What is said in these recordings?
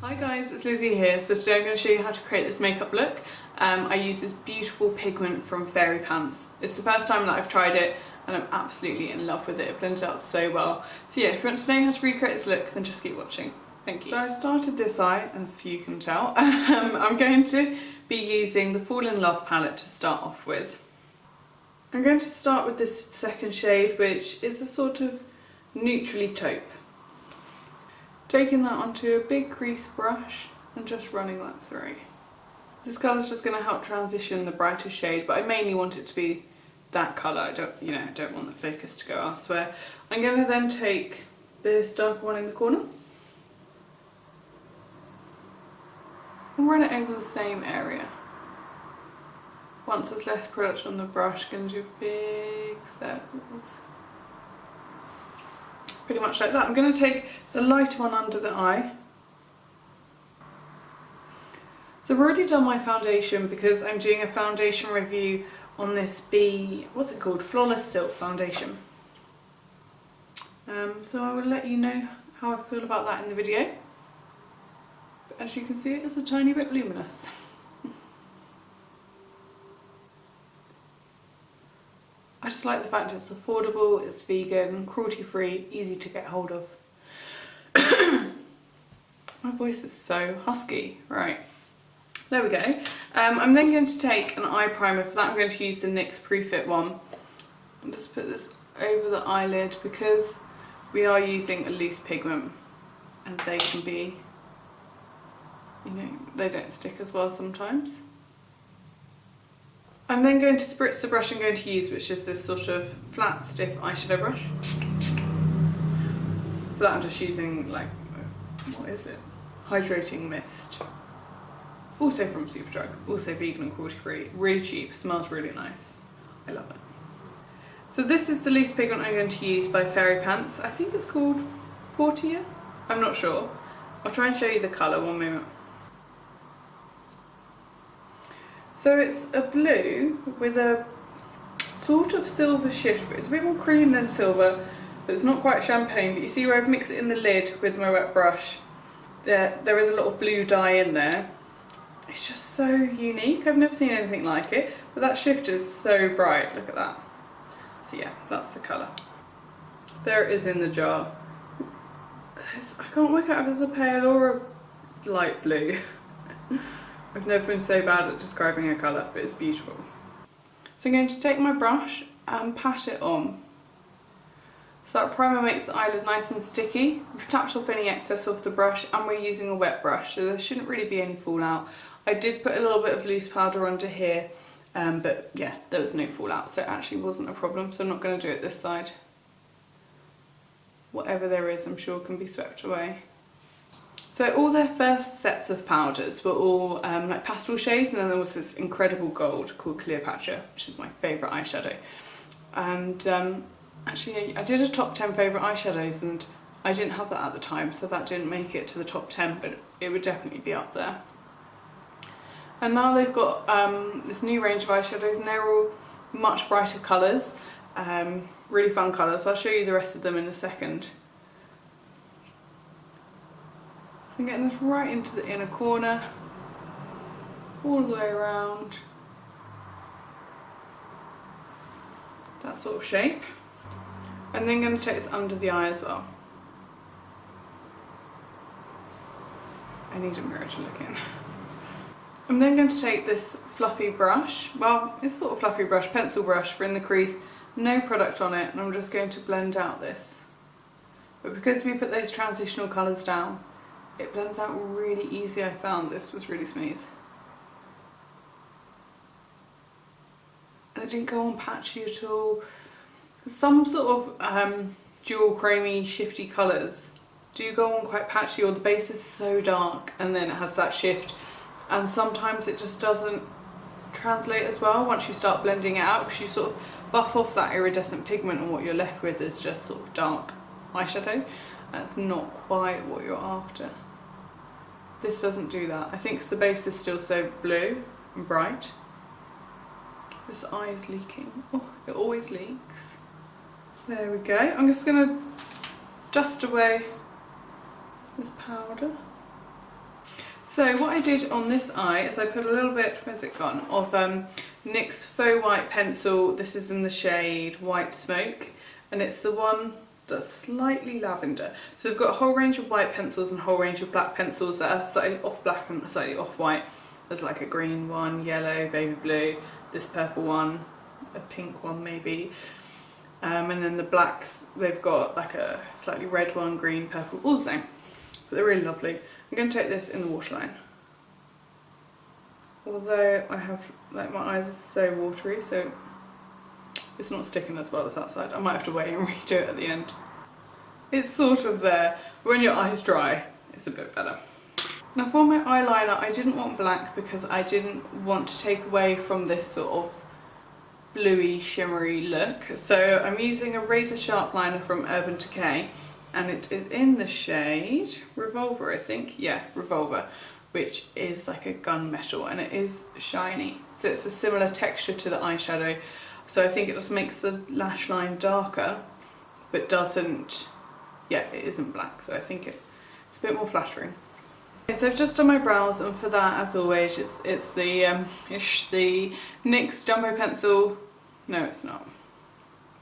Hi guys, it's Lizzie here. So today I'm going to show you how to create this makeup look. I use this beautiful pigment from Fairypants. It's the first time that I've tried it and I'm absolutely in love with it. It blends out so well. So yeah, if you want to know how to recreate this look, then just keep watching. Thank you. So I started this eye, as you can tell. I'm going to be using the Fall in Love palette to start off with. I'm going to start with this second shade, which is a sort of neutrally taupe. Taking that onto a big crease brush and just running that through. This colour is just going to help transition the brighter shade, but I mainly want it to be that colour. I don't want the focus to go elsewhere. I'm going to then take this darker one in the corner and run it over the same area. Once there's less product on the brush, going to do big circles. Pretty much like that. I'm going to take the lighter one under the eye. So I've already done my foundation because I'm doing a foundation review on this what's it called? Flawless Silk foundation. So I will let you know how I feel about that in the video. But as you can see, it is a tiny bit luminous. I just like the fact it's affordable, it's vegan, cruelty free, easy to get hold of. My voice is so husky. Right, there we go. I'm then going to take an eye primer. For that I'm going to use the NYX Pre-Fit one. And just put this over the eyelid because we are using a loose pigment and they can be, they don't stick as well sometimes. I'm then going to spritz the brush I'm going to use, which is this sort of flat, stiff eyeshadow brush. For that I'm just using, what is it? Hydrating mist. Also from Superdrug, also vegan and cruelty free, really cheap, smells really nice. I love it. So this is the loose pigment I'm going to use by Fairypants. I think it's called Portia, I'm not sure. I'll try and show you the colour one moment. So it's a blue with a sort of silver shift, but it's a bit more cream than silver, but it's not quite champagne. But you see where I've mixed it in the lid with my wet brush? There is a lot of blue dye in there. It's just so unique. I've never seen anything like it, but that shift is so bright. Look at that. So yeah, that's the colour. There it is in the jar. I can't work out if it's a pale or a light blue. I've never been so bad at describing a colour, but it's beautiful. So I'm going to take my brush and pat it on. So that primer makes the eyelid nice and sticky. We've tapped off any excess off the brush and we're using a wet brush, so there shouldn't really be any fallout. I did put a little bit of loose powder under here, but yeah, there was no fallout, so it actually wasn't a problem, so I'm not going to do it this side. Whatever there is, I'm sure can be swept away. So all their first sets of powders were all like pastel shades, and then there was this incredible gold called Cleopatra, which is my favourite eyeshadow. And actually I did a top 10 favourite eyeshadows and I didn't have that at the time, so that didn't make it to the top 10, but it would definitely be up there. And now they've got this new range of eyeshadows and they're all much brighter colours, really fun colours, so I'll show you the rest of them in a second. So I'm getting this right into the inner corner, all the way around, that sort of shape. And then I'm going to take this under the eye as well. I need a mirror to look in. I'm then going to take this fluffy brush, well it's sort of fluffy brush, pencil brush for in the crease, no product on it, and I'm just going to blend out this. But because we put those transitional colours down, it blends out really easy. I found this was really smooth. And it didn't go on patchy at all. Some sort of dual chromey shifty colours do go on quite patchy, or the base is so dark and then it has that shift, and sometimes it just doesn't translate as well once you start blending it out, because you sort of buff off that iridescent pigment and what you're left with is just sort of dark eyeshadow. That's not quite what you're after. This doesn't do that. I think because the base is still so blue and bright. This eye is leaking. Oh, it always leaks. There we go. I'm just going to dust away this powder. So what I did on this eye is I put a little bit, where's it gone, of NYX Faux White Pencil. This is in the shade White Smoke, and it's the one that's slightly lavender. So we've got a whole range of white pencils and a whole range of black pencils that are slightly off black and slightly off white. There's like a green one, yellow, baby blue, this purple one, a pink one maybe. And then the blacks, they've got like a slightly red one, green, purple, all the same. But they're really lovely. I'm going to take this in the waterline. Although I have, like, my eyes are so watery, so it's not sticking as well as that side. I might have to wait and redo it at the end. It's sort of there, but when your eye's dry, it's a bit better. Now for my eyeliner, I didn't want black because I didn't want to take away from this sort of bluey, shimmery look. So I'm using a razor sharp liner from Urban Decay, and it is in the shade Revolver, I think. Yeah, Revolver, which is like a gunmetal, and it is shiny. So it's a similar texture to the eyeshadow. So I think it just makes the lash line darker, but doesn't, yeah, it isn't black. So I think it's a bit more flattering. Okay, so I've just done my brows, and for that, as always, it's the NYX Jumbo Pencil. No, it's not.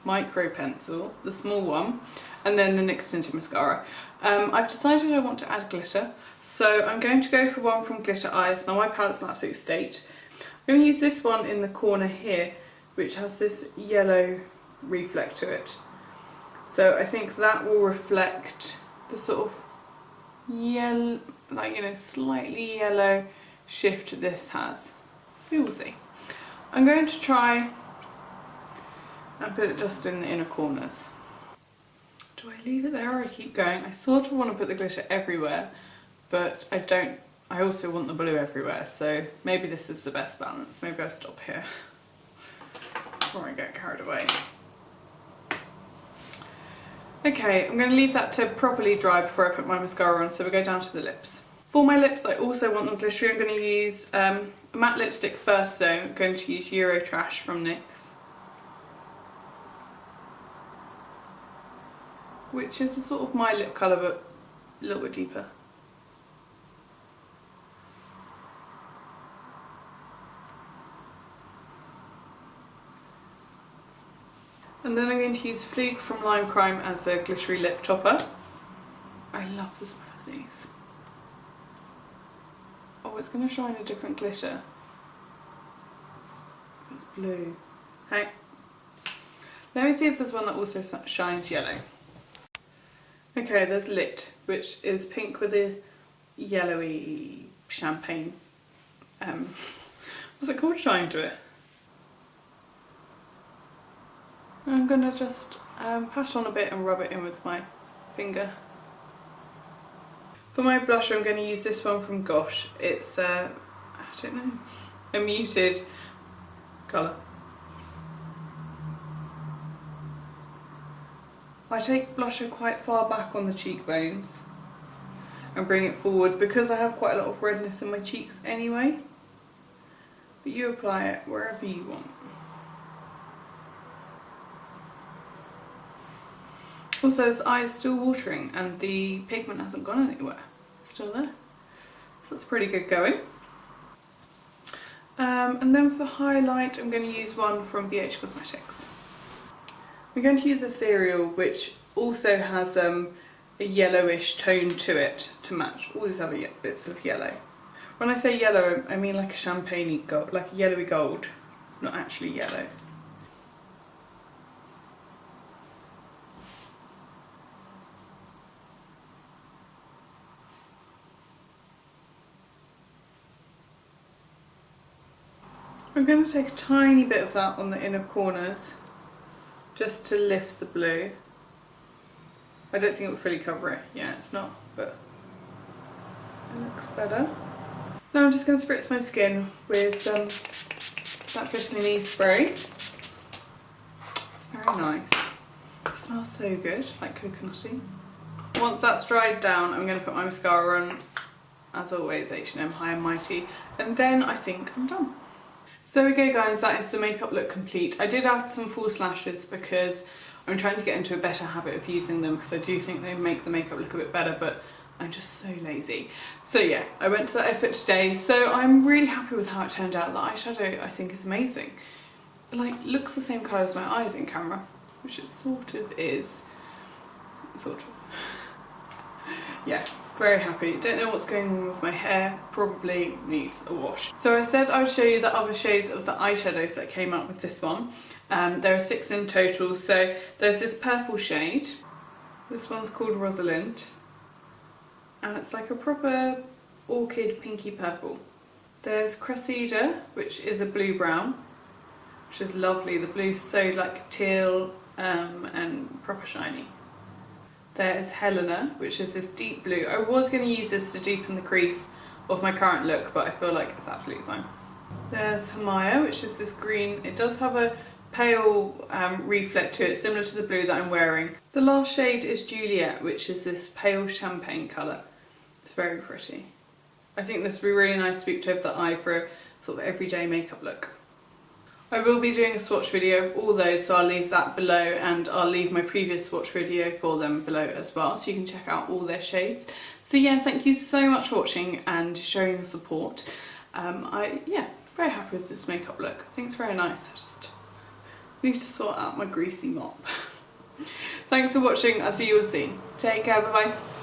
Micro Pencil, the small one, and then the NYX Tinted Mascara. I've decided I want to add glitter, so I'm going to go for one from Glitter Eyes. Now my palette's an absolute state. I'm going to use this one in the corner here, which has this yellow reflect to it. So I think that will reflect the sort of yellow, like, you know, slightly yellow shift this has. We will see. I'm going to try and put it just in the inner corners. Do I leave it there or I keep going? I sort of want to put the glitter everywhere, but I don't. I also want the blue everywhere, so maybe this is the best balance. Maybe I'll stop here before I get carried away. Okay, I'm going to leave that to properly dry before I put my mascara on, so we go down to the lips. For my lips, I also want them glittery. I'm going to use a matte lipstick first though. I'm going to use Euro Trash from NYX, which is a sort of my lip colour, but a little bit deeper. And then I'm going to use Fluke from Lime Crime as a glittery lip topper. I love the smell of these. Oh, it's going to shine a different glitter. It's blue. Hey. Let me see if there's one that also shines yellow. Okay, there's Lit, which is pink with a yellowy champagne, what's it called? Shine to it. I'm gonna just pat on a bit and rub it in with my finger. For my blusher, I'm gonna use this one from Gosh. It's I don't know, a muted colour. I take blusher quite far back on the cheekbones and bring it forward because I have quite a lot of redness in my cheeks anyway. But you apply it wherever you want. Also, this eye is still watering and the pigment hasn't gone anywhere. It's still there. So that's pretty good going. And then for highlight, I'm going to use one from BH Cosmetics. I'm going to use Ethereal, which also has a yellowish tone to it to match all these other bits of yellow. When I say yellow, I mean like a champagne-y gold, like a yellowy gold, not actually yellow. I'm going to take a tiny bit of that on the inner corners, just to lift the blue. I don't think it will fully cover it. Yeah, it's not, but it looks better. Now I'm just going to spritz my skin with that vitamin E spray. It's very nice. It smells so good, like coconutty. Once that's dried down, I'm going to put my mascara on, as always, H&M High and Mighty, and then I think I'm done. So there we go guys, that is the makeup look complete. I did add some false lashes because I'm trying to get into a better habit of using them, because I do think they make the makeup look a bit better, but I'm just so lazy. So yeah, I went to that effort today, so I'm really happy with how it turned out. The eyeshadow I think is amazing. It like looks the same colour as my eyes in camera, which it sort of is. Sort of. Yeah, very happy. Don't know what's going on with my hair, probably needs a wash. So I said I would show you the other shades of the eyeshadows that came out with this one. There are 6 in total, so there's this purple shade. This one's called Rosalind. And it's like a proper orchid pinky purple. There's Cressida, which is a blue brown, which is lovely. The blue's so like teal and proper shiny. There's Helena, which is this deep blue. I was going to use this to deepen the crease of my current look, but I feel like it's absolutely fine. There's Hamaya, which is this green. It does have a pale reflect to it, similar to the blue that I'm wearing. The last shade is Juliet, which is this pale champagne colour. It's very pretty. I think this would be really nice swooped over the eye for a sort of everyday makeup look. I will be doing a swatch video of all those, so I'll leave that below, and I'll leave my previous swatch video for them below as well, so you can check out all their shades. So yeah, thank you so much for watching and showing your support. Yeah, very happy with this makeup look. I think it's very nice. I just need to sort out my greasy mop. Thanks for watching. I'll see you all soon. Take care. Bye bye.